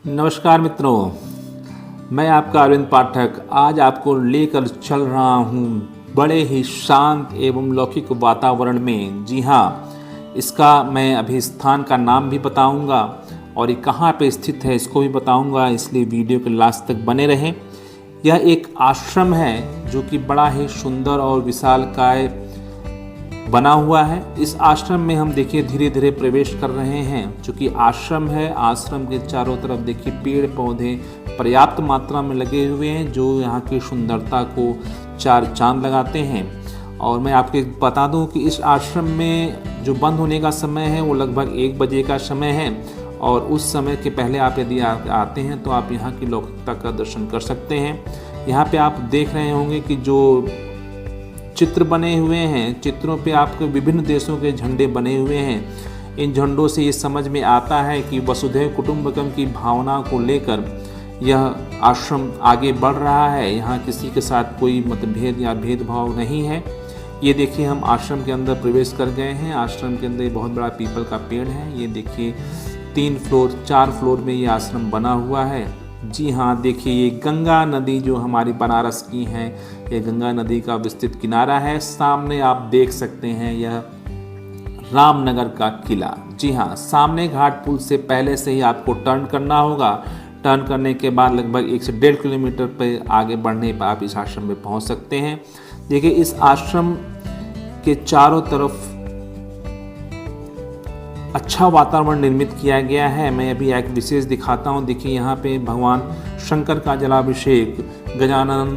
नमस्कार मित्रों, मैं आपका अरविंद पाठक आज आपको लेकर चल रहा हूँ बड़े ही शांत एवं लौकिक वातावरण में। जी हाँ, इसका मैं अभी स्थान का नाम भी बताऊँगा और ये कहाँ पे स्थित है इसको भी बताऊँगा, इसलिए वीडियो के लास्ट तक बने रहें। यह एक आश्रम है जो कि बड़ा ही सुंदर और विशालकाय बना हुआ है। इस आश्रम में हम देखिए धीरे धीरे प्रवेश कर रहे हैं। चूँकि आश्रम है, आश्रम के चारों तरफ देखिए पेड़ पौधे पर्याप्त मात्रा में लगे हुए हैं जो यहाँ की सुंदरता को चार चांद लगाते हैं। और मैं आपको बता दूं कि इस आश्रम में जो बंद होने का समय है वो लगभग 1 बजे का समय है और उस समय के पहले आप यदि आते हैं तो आप यहाँ की लौकिकता का दर्शन कर सकते हैं। यहाँ पे आप देख रहे होंगे कि जो चित्र बने हुए हैं, चित्रों पे आपको विभिन्न देशों के झंडे बने हुए हैं। इन झंडों से ये समझ में आता है कि वसुधैव कुटुंबकम की भावना को लेकर यह आश्रम आगे बढ़ रहा है। यहाँ किसी के साथ कोई मतभेद या भेदभाव नहीं है। ये देखिए हम आश्रम के अंदर प्रवेश कर गए हैं। आश्रम के अंदर बहुत बड़ा पीपल का पेड़ है। ये देखिए 4 फ्लोर में ये आश्रम बना हुआ है। जी हाँ, देखिए ये गंगा नदी जो हमारी बनारस की है, ये गंगा नदी का विस्तृत किनारा है। सामने आप देख सकते हैं यह रामनगर का किला। जी हाँ, सामने घाट पुल से पहले से ही आपको टर्न करना होगा। टर्न करने के बाद लगभग 1 से 1.5 किलोमीटर पर आगे बढ़ने पर आप इस आश्रम में पहुंच सकते हैं। देखिए इस आश्रम के चारों तरफ अच्छा वातावरण निर्मित किया गया है। मैं अभी एक विशेष दिखाता हूँ। देखिए यहाँ पे भगवान शंकर का जलाभिषेक गजानन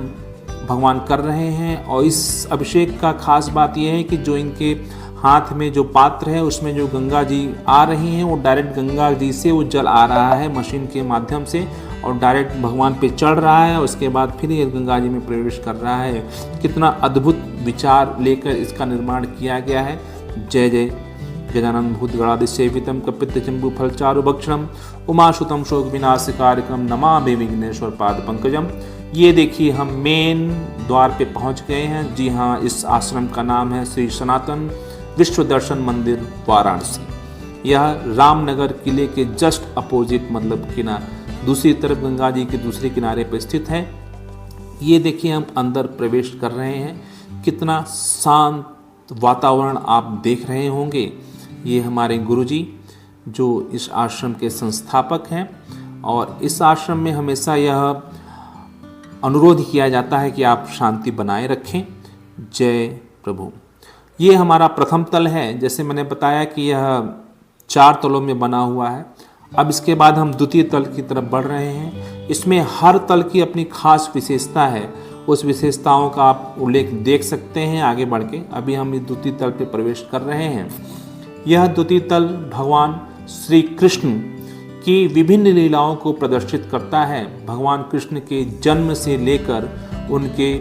भगवान कर रहे हैं और इस अभिषेक का खास बात यह है कि जो इनके हाथ में जो पात्र है उसमें जो गंगा जी आ रही हैं वो डायरेक्ट गंगा जी से वो जल आ रहा है मशीन के माध्यम से और डायरेक्ट भगवान पे चढ़ रहा है। उसके बाद फिर ये गंगा जी में प्रवेश कर रहा है। कितना अद्भुत विचार लेकर इसका निर्माण किया गया है। जय जय गजानन भूतगणादिसेवितं कपित्थजम्बू फलचारु भक्षणम उमासुतम शोक विनाशकारकम नमामि विघ्नेश्वर पाद पंकजम। ये देखिए हम मेन द्वार पे पहुंच गए हैं। जी हाँ, इस आश्रम का नाम है श्री सनातन विश्व दर्शन मंदिर वाराणसी। यह रामनगर किले के जस्ट अपोजिट मतलब दूसरी तरफ गंगा जी के दूसरे किनारे पर स्थित है। ये देखिए हम अंदर प्रवेश कर रहे हैं। कितना शांत वातावरण आप देख रहे होंगे। ये हमारे गुरुजी जो इस आश्रम के संस्थापक हैं और इस आश्रम में हमेशा यह अनुरोध किया जाता है कि आप शांति बनाए रखें। जय प्रभु। ये हमारा प्रथम तल है। जैसे मैंने बताया कि यह 4 तलों में बना हुआ है। अब इसके बाद हम द्वितीय तल की तरफ बढ़ रहे हैं। इसमें हर तल की अपनी खास विशेषता है। उस विशेषताओं का आप उल्लेख देख सकते हैं आगे बढ़ के। अभी हम इस द्वितीय तल पे प्रवेश कर रहे हैं। यह द्वितीय तल भगवान श्री कृष्ण की विभिन्न लीलाओं को प्रदर्शित करता है। भगवान कृष्ण के जन्म से लेकर उनके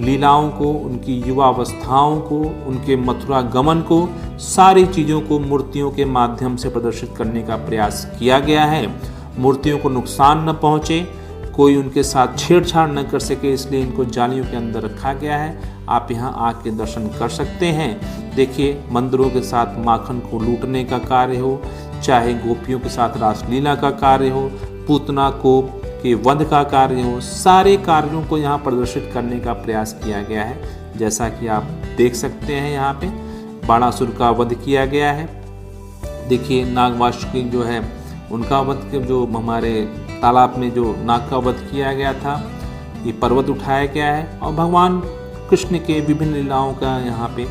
लीलाओं को, उनकी युवावस्थाओं को, उनके मथुरा गमन को, सारी चीज़ों को मूर्तियों के माध्यम से प्रदर्शित करने का प्रयास किया गया है। मूर्तियों को नुकसान न पहुँचे, कोई उनके साथ छेड़छाड़ न कर सके, इसलिए इनको जालियों के अंदर रखा गया है। आप यहाँ आके दर्शन कर सकते हैं। देखिए मंदिरों के साथ माखन को लूटने का कार्य हो, चाहे गोपियों के साथ रासलीला का कार्य हो, पूतना को के वध का कार्य हो, सारे कार्यों को यहाँ प्रदर्शित करने का प्रयास किया गया है। जैसा कि आप देख सकते हैं यहाँ पे बाणासुर का वध किया गया है। देखिए नागवासुकी जो है उनका वध जो हमारे तालाब में जो नाग का वध किया गया था, ये पर्वत उठाया गया है और भगवान कृष्ण के विभिन्न लीलाओं का यहाँ पे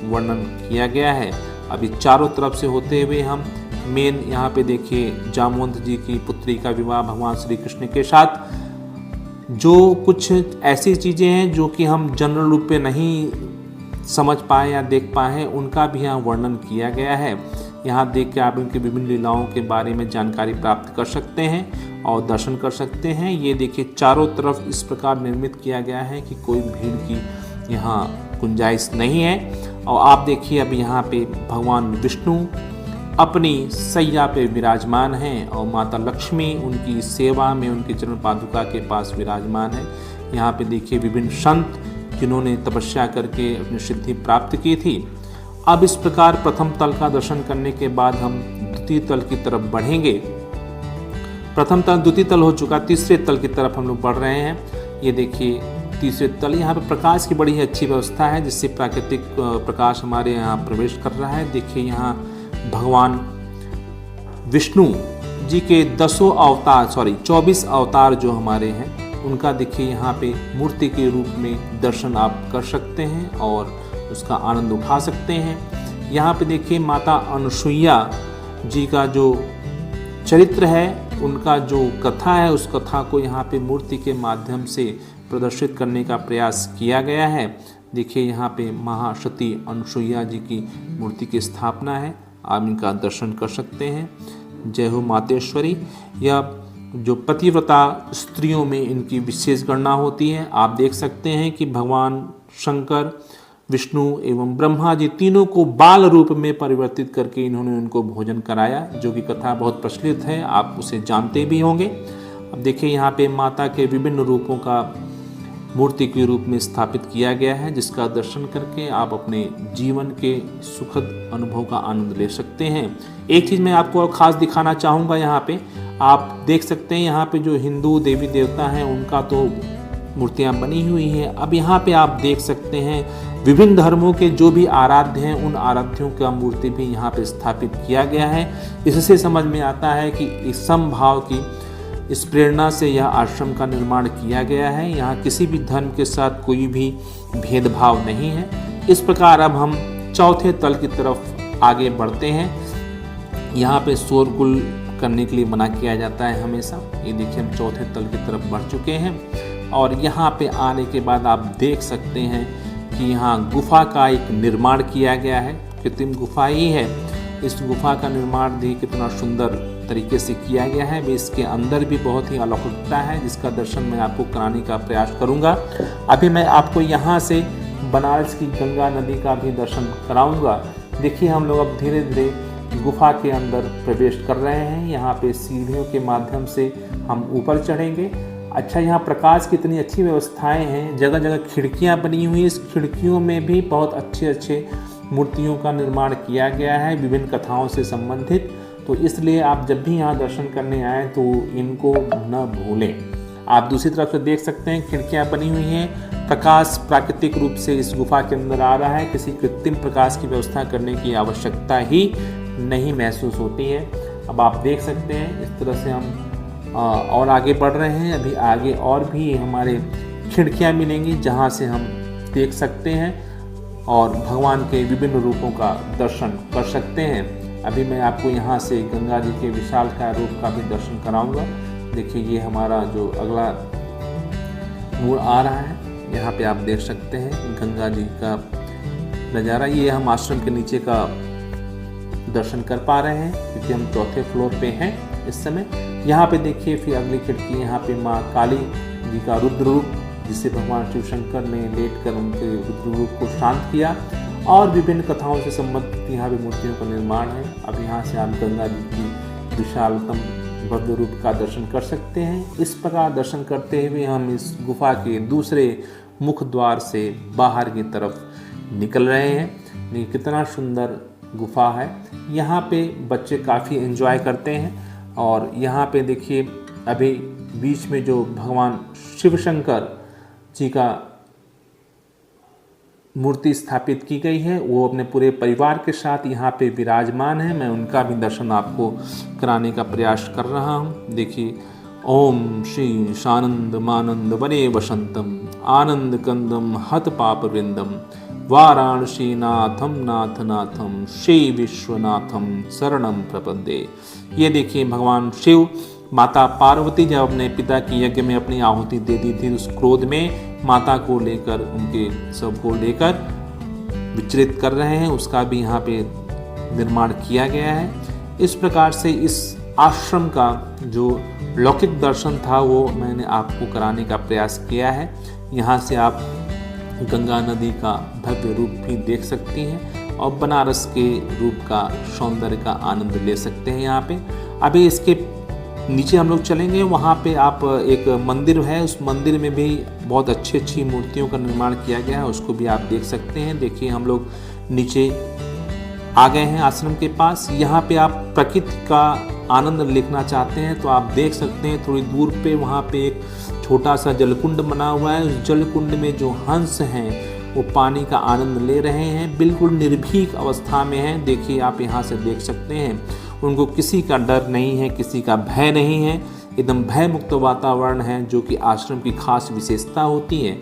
वर्णन किया गया है। अभी चारों तरफ से होते हुए हम मेन यहाँ पे देखिए जामवंत जी की पुत्री का विवाह भगवान श्री कृष्ण के साथ। जो कुछ ऐसी चीज़ें हैं जो कि हम जनरल रूप पे नहीं समझ पाए या देख पाए हैं, उनका भी यहाँ वर्णन किया गया है। यहाँ देख के आप इनकी विभिन्न लीलाओं के बारे में जानकारी प्राप्त कर सकते हैं और दर्शन कर सकते हैं। ये देखिए चारों तरफ इस प्रकार निर्मित किया गया है कि कोई भीड़ की यहाँ गुंजाइश नहीं है। और आप देखिए अभी यहाँ पे भगवान विष्णु अपनी सैया पे विराजमान हैं और माता लक्ष्मी उनकी सेवा में उनकी चरण पादुका के पास विराजमान है। यहाँ पे देखिए विभिन्न संत जिन्होंने तपस्या करके अपनी सिद्धि प्राप्त की थी। अब इस प्रकार प्रथम तल का दर्शन करने के बाद हम द्वितीय तल की तरफ बढ़ेंगे प्रथम तल, द्वितीय तल हो चुका, तीसरे तल की तरफ हम लोग बढ़ रहे हैं। ये देखिए तीसरे तल, यहाँ पे प्रकाश की बड़ी ही अच्छी व्यवस्था है जिससे प्राकृतिक प्रकाश हमारे यहाँ प्रवेश कर रहा है। देखिए यहाँ भगवान विष्णु जी के 24 अवतार जो हमारे हैं उनका देखिए यहाँ पे मूर्ति के रूप में दर्शन आप कर सकते हैं और उसका आनंद उठा सकते हैं। यहाँ पे देखिए माता अनुसुईया जी का जो चरित्र है, उनका जो कथा है, उस कथा को यहाँ पे मूर्ति के माध्यम से प्रदर्शित करने का प्रयास किया गया है। देखिए यहाँ पे महासती अनुसुईया जी की मूर्ति की स्थापना है, आप इनका दर्शन कर सकते हैं। जय हो मातेश्वरी। यह जो पतिव्रता स्त्रियों में इनकी विशेष गणना होती है। आप देख सकते हैं कि भगवान शंकर, विष्णु एवं ब्रह्मा जी तीनों को बाल रूप में परिवर्तित करके इन्होंने उनको भोजन कराया, जो कि कथा बहुत प्रचलित है, आप उसे जानते भी होंगे। अब देखिए यहाँ पे माता के विभिन्न रूपों का मूर्ति के रूप में स्थापित किया गया है, जिसका दर्शन करके आप अपने जीवन के सुखद अनुभव का आनंद ले सकते हैं। एक चीज़ मैं आपको और ख़ास दिखाना चाहूँगा, यहाँ पे आप देख सकते हैं यहाँ पे जो हिंदू देवी देवता हैं उनका तो मूर्तियाँ बनी हुई हैं। अब यहाँ पे आप देख सकते हैं विभिन्न धर्मों के जो भी आराध्य हैं उन आराध्यों का मूर्ति भी यहाँ पे स्थापित किया गया है। इससे समझ में आता है कि इस समभाव की इस प्रेरणा से यह आश्रम का निर्माण किया गया है। यहाँ किसी भी धर्म के साथ कोई भी भेदभाव नहीं है। इस प्रकार अब हम चौथे तल की तरफ आगे बढ़ते हैं। यहाँ पे शोरगुल करने के लिए मना किया जाता है हमेशा। ये देखिए हम चौथे तल की तरफ बढ़ चुके हैं और यहाँ पे आने के बाद आप देख सकते हैं कि यहाँ गुफा का एक निर्माण किया गया है। कृत्रिम गुफा ही है। इस गुफा का निर्माण भी कितना सुंदर तरीके से किया गया है। इसके अंदर भी बहुत ही अलौकिकता है, जिसका दर्शन मैं आपको कराने का प्रयास करूंगा। अभी मैं आपको यहाँ से बनारस की गंगा नदी का भी दर्शन कराऊंगा। देखिए हम लोग अब धीरे धीरे गुफा के अंदर प्रवेश कर रहे हैं। यहाँ पे सीढ़ियों के माध्यम से हम ऊपर चढ़ेंगे। अच्छा, यहाँ प्रकाश की इतनी अच्छी व्यवस्थाएं हैं, जगह जगह खिड़कियाँ बनी हुई। इस खिड़कियों में भी बहुत अच्छे अच्छे मूर्तियों का निर्माण किया गया है विभिन्न कथाओं से संबंधित। तो इसलिए आप जब भी यहाँ दर्शन करने आए तो इनको न भूलें। आप दूसरी तरफ से देख सकते हैं खिड़कियाँ बनी हुई हैं। प्रकाश प्राकृतिक रूप से इस गुफा के अंदर आ रहा है। किसी कृत्रिम प्रकाश की व्यवस्था करने की आवश्यकता ही नहीं महसूस होती है। अब आप देख सकते हैं इस तरह से हम और आगे बढ़ रहे हैं। अभी आगे और भी हमारे खिड़कियाँ मिलेंगी जहाँ से हम देख सकते हैं और भगवान के विभिन्न रूपों का दर्शन कर सकते हैं। अभी मैं आपको यहाँ से गंगा जी के विशालकाय रूप का भी दर्शन कराऊंगा। देखिए ये हमारा जो अगला मोड़ आ रहा है, यहाँ पे आप देख सकते हैं गंगा जी का नज़ारा। ये हम आश्रम के नीचे का दर्शन कर पा रहे हैं क्योंकि हम चौथे फ्लोर पे हैं इस समय। यहाँ पे देखिए फिर अगली खिड़की, यहाँ पे माँ काली जी का रुद्र रूप, जिसे भगवान शिव शंकर ने लेटकर उनके रुद्र रूप को शांत किया, और विभिन्न कथाओं से संबंधित यहाँ पे मूर्तियों का निर्माण है। अब यहाँ से आप गंगा जी की विशालतम भव्य रूप का दर्शन कर सकते हैं। इस प्रकार दर्शन करते हुए हम इस गुफा के दूसरे मुख द्वार से बाहर की तरफ निकल रहे हैं। देखिए कितना सुंदर गुफा है। यहाँ पे बच्चे काफ़ी एंजॉय करते हैं। और यहाँ पे देखिए अभी बीच में जो भगवान शिव शंकर जी का मूर्ति स्थापित की गई है, वो अपने पूरे परिवार के साथ यहाँ पे विराजमान है। मैं उनका भी दर्शन आपको कराने का प्रयास कर रहा हूँ। देखिए ओम श्री शानंद मानंद वने वसंतम आनंद कंदम हत पाप वृंदम वाराणसी नाथम नाथ नाथम श्री विश्वनाथम शरणम प्रपद्ये। ये देखिए भगवान शिव, माता पार्वती जब अपने पिता की यज्ञ में अपनी आहुति दे दी थी, उस क्रोध में माता को लेकर, उनके सबको लेकर विचलित कर रहे हैं, उसका भी यहाँ पे निर्माण किया गया है। इस प्रकार से इस आश्रम का जो लौकिक दर्शन था वो मैंने आपको कराने का प्रयास किया है। यहाँ से आप गंगा नदी का भव्य रूप भी देख सकती हैं और बनारस के रूप का सौंदर्य का आनंद ले सकते हैं। यहाँ पे अभी इसके नीचे हम लोग चलेंगे, वहाँ पे आप एक मंदिर है, उस मंदिर में भी बहुत अच्छी अच्छी मूर्तियों का निर्माण किया गया है, उसको भी आप देख सकते हैं। देखिए हम लोग नीचे आ गए हैं आश्रम के पास। यहाँ पे आप प्रकृति का आनंद लेना चाहते हैं तो आप देख सकते हैं थोड़ी दूर पे वहाँ पे एक छोटा सा जलकुंड बना हुआ है। उस जलकुंड में जो हंस हैं वो पानी का आनंद ले रहे हैं, बिल्कुल निर्भीक अवस्था में हैं। देखिए आप यहाँ से देख सकते हैं, उनको किसी का डर नहीं है, किसी का भय नहीं है, एकदम भय मुक्त वातावरण है, जो कि आश्रम की खास विशेषता होती है।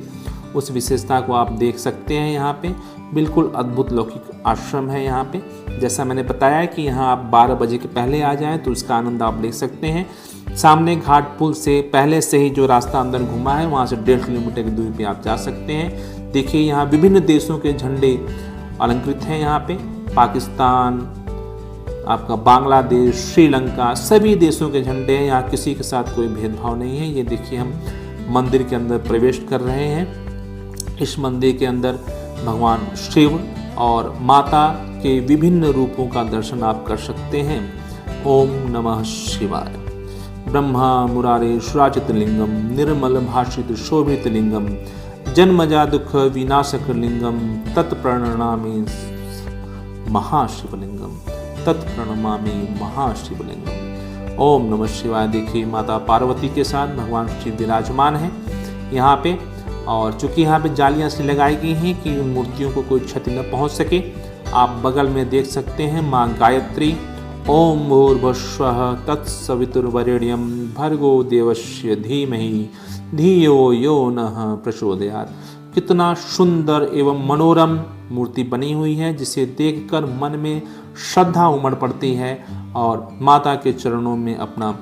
उस विशेषता को आप देख सकते हैं। यहाँ पे बिल्कुल अद्भुत लौकिक आश्रम है। यहाँ पे जैसा मैंने बताया कि यहाँ आप 12 बजे के पहले आ जाएं तो इसका आनंद आप ले सकते हैं। सामने घाट पुल से पहले से ही जो रास्ता अंदर घुमा है वहाँ से 1.5 किलोमीटर की दूरी पे आप जा सकते हैं। देखिए यहाँ विभिन्न देशों के झंडे अलंकृत हैं। यहाँ पे पाकिस्तान, आपका बांग्लादेश, श्रीलंका, सभी देशों के झंडे हैं। यहाँ किसी के साथ कोई भेदभाव नहीं है। ये देखिए हम मंदिर के अंदर प्रवेश कर रहे हैं। इस मंदिर के अंदर भगवान शिव और माता के विभिन्न रूपों का दर्शन आप कर सकते हैं। ओम नमः शिवाय। ब्रह्मा मुरारे सुराचित लिंगम, निर्मल भाषित शोभित लिंगम, जन्मजा दुख विनाशक लिंगम, तत्प्रणमामि महाशिवलिंगम, तत्प्रणमामि महाशिवलिंगम। ओम नमः शिवाय। देखिए माता पार्वती के साथ भगवान शिव विराजमान हैं यहाँ पे। और चूँकि यहाँ पे जालियाँ से लगाई गई हैं कि उन मूर्तियों को कोई क्षति न पहुँच सके। आप बगल में देख सकते हैं माँ गायत्री। ओम भूर्भुवस्सुवः तत्सवितुर्वरेण्यं भर्गो देवस्य धीमहि धियो यो नः प्रचोदयात्। कितना सुंदर एवं मनोरम मूर्ति बनी हुई है, जिसे देखकर मन में श्रद्धा उमड़ पड़ती है और माता के चरणों में अपना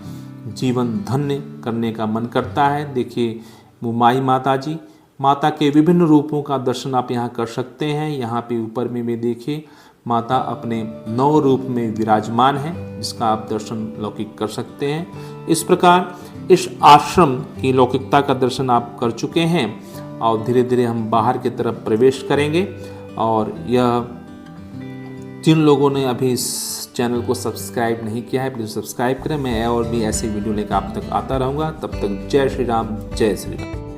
जीवन धन्य करने का मन करता है। देखिए वो माई माता जी, माता के विभिन्न रूपों का दर्शन आप यहाँ कर सकते हैं। यहाँ पे ऊपर में भी देखिए माता अपने 9 रूप में विराजमान है, जिसका आप दर्शन लौकिक कर सकते हैं। इस प्रकार इस आश्रम की लौकिकता का दर्शन आप कर चुके हैं और धीरे धीरे हम बाहर की तरफ प्रवेश करेंगे। और यह जिन लोगों ने अभी इस चैनल को सब्सक्राइब नहीं किया है प्लीज़ सब्सक्राइब करें। मैं और भी ऐसे वीडियो लेकर आप तक आता रहूँगा। तब तक जय श्री राम, जय श्री राम।